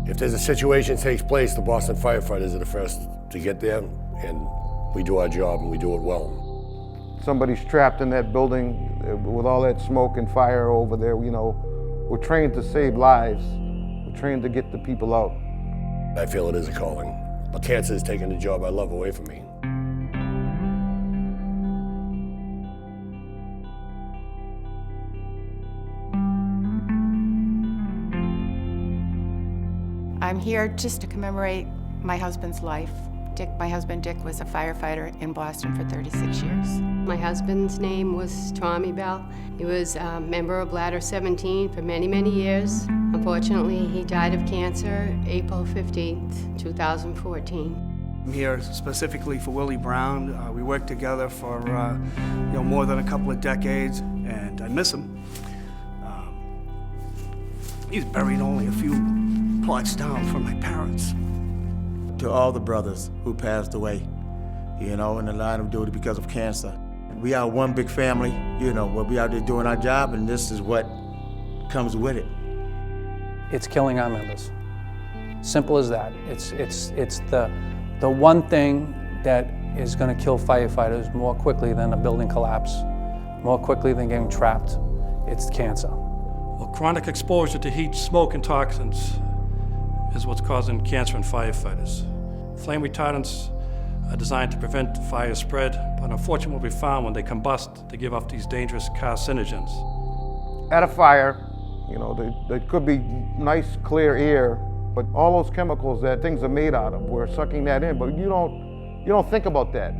If there's a situation takes place, the Boston Firefighters are the first to get there, and we do our job and we do it well. Somebody's trapped in that building with all that smoke and fire over there, we're trained to save lives. We're trained to get the people out. I feel it is a calling. But cancer is taking the job I love away from me. I'm here just to commemorate my husband's life. My husband Dick was a firefighter in Boston for 36 years. My husband's name was Tommy Bell. He was a member of Ladder 17 for many, many years. Unfortunately, he died of cancer April 15th, 2014. I'm here specifically for Willie Brown. We worked together for more than a couple of decades, and I miss him. He's buried only a few plots down from my parents. To all the brothers who passed away, in the line of duty because of cancer. We are one big family, we'll be out there doing our job, and this is what comes with it. It's killing our members. Simple as that. It's the one thing that is going to kill firefighters more quickly than a building collapse, more quickly than getting trapped. It's cancer. Well, chronic exposure to heat, smoke, and toxins is what's causing cancer in firefighters. Flame retardants are designed to prevent fire spread, but unfortunately what we found when they combust, they give off these dangerous carcinogens. At a fire, there could be nice, clear air, but all those chemicals that things are made out of, we're sucking that in, but you don't think about that.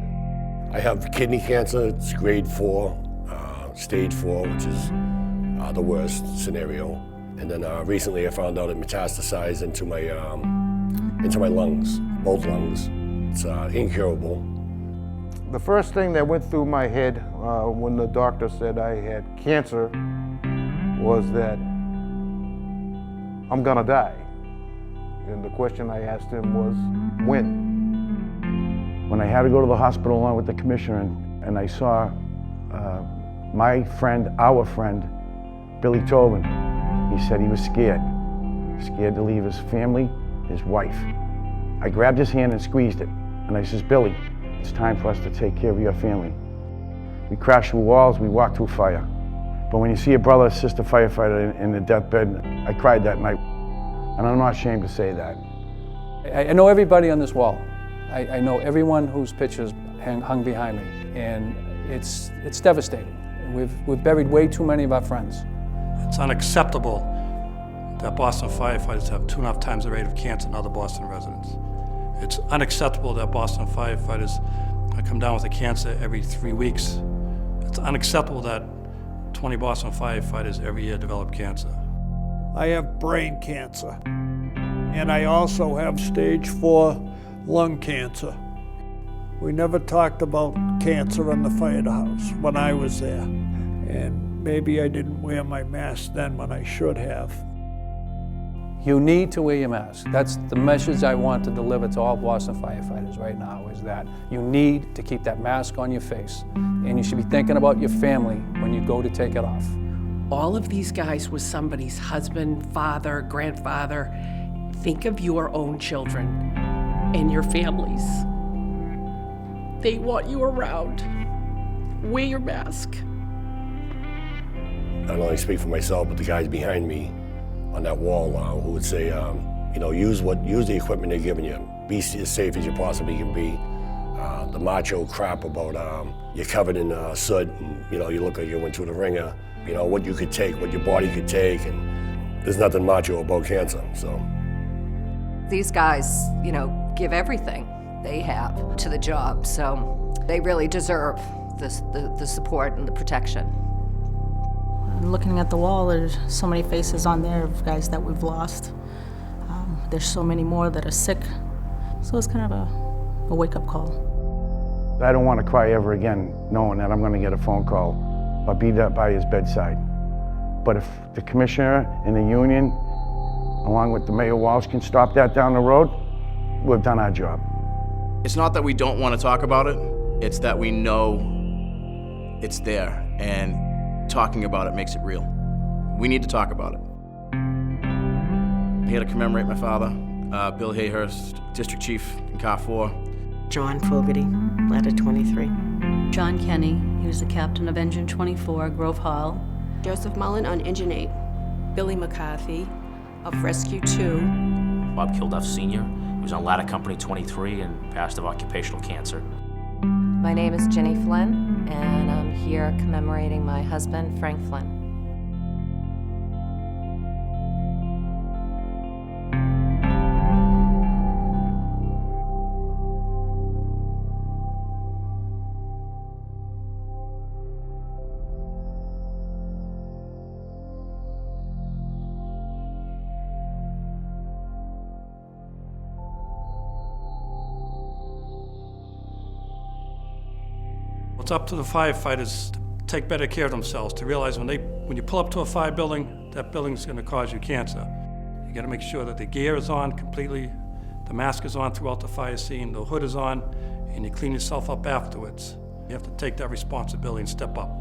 I have kidney cancer. It's grade 4, stage 4, which is the worst scenario. And then recently I found out it metastasized into my lungs, both lungs. It's incurable. The first thing that went through my head when the doctor said I had cancer was that I'm gonna die. And the question I asked him was, when? When I had to go to the hospital along with the commissioner and I saw my friend, our friend, Billy Tobin, he said he was scared to leave his family, his wife. I grabbed his hand and squeezed it, and I says, Billy, it's time for us to take care of your family. We crashed through walls, we walked through fire. But when you see a brother or sister firefighter in the deathbed, I cried that night, and I'm not ashamed to say that. I know everybody on this wall. I know everyone whose pictures hung behind me, and it's devastating. We've buried way too many of our friends. It's unacceptable that Boston firefighters have 2.5 times the rate of cancer than other Boston residents. It's unacceptable that Boston firefighters come down with a cancer every 3 weeks. It's unacceptable that 20 Boston firefighters every year develop cancer. I have brain cancer, and I also have stage 4 lung cancer. We never talked about cancer in the firehouse when I was there, and maybe I didn't wear my mask then when I should have. You need to wear your mask. That's the message I want to deliver to all Boston firefighters right now, is that you need to keep that mask on your face, and you should be thinking about your family when you go to take it off. All of these guys was somebody's husband, father, grandfather. Think of your own children and your families. They want you around. Wear your mask. I don't only speak for myself, but the guys behind me on that wall who would say, use the equipment they're giving you. Be as safe as you possibly can be. The macho crap about you're covered in soot and you look like you went through the ringer. What you could take, what your body could take, and there's nothing macho about cancer. So these guys, give everything they have to the job, so they really deserve the support and the protection. Looking at the wall, there's so many faces on there of guys that we've lost. There's so many more that are sick. So it's kind of a wake-up call. I don't want to cry ever again knowing that I'm going to get a phone call or be there by his bedside. But if the commissioner and the union, along with the Mayor Walsh, can stop that down the road, we've done our job. It's not that we don't want to talk about it, it's that we know it's there, and talking about it makes it real. We need to talk about it. here to commemorate my father, Bill Hayhurst, District Chief in Car 4. John Fogarty, Ladder 23. John Kenny, he was the captain of Engine 24, Grove Hall. Joseph Mullen on Engine 8. Billy McCarthy of Rescue 2. Bob Kilduff Sr., he was on Ladder Company 23 and passed of occupational cancer. My name is Jenny Flynn, and I'm here commemorating my husband, Frank Flynn. It's up to the firefighters to take better care of themselves, to realize when you pull up to a fire building, that building's gonna cause you cancer. You gotta make sure that the gear is on completely, the mask is on throughout the fire scene, the hood is on, and you clean yourself up afterwards. You have to take that responsibility and step up.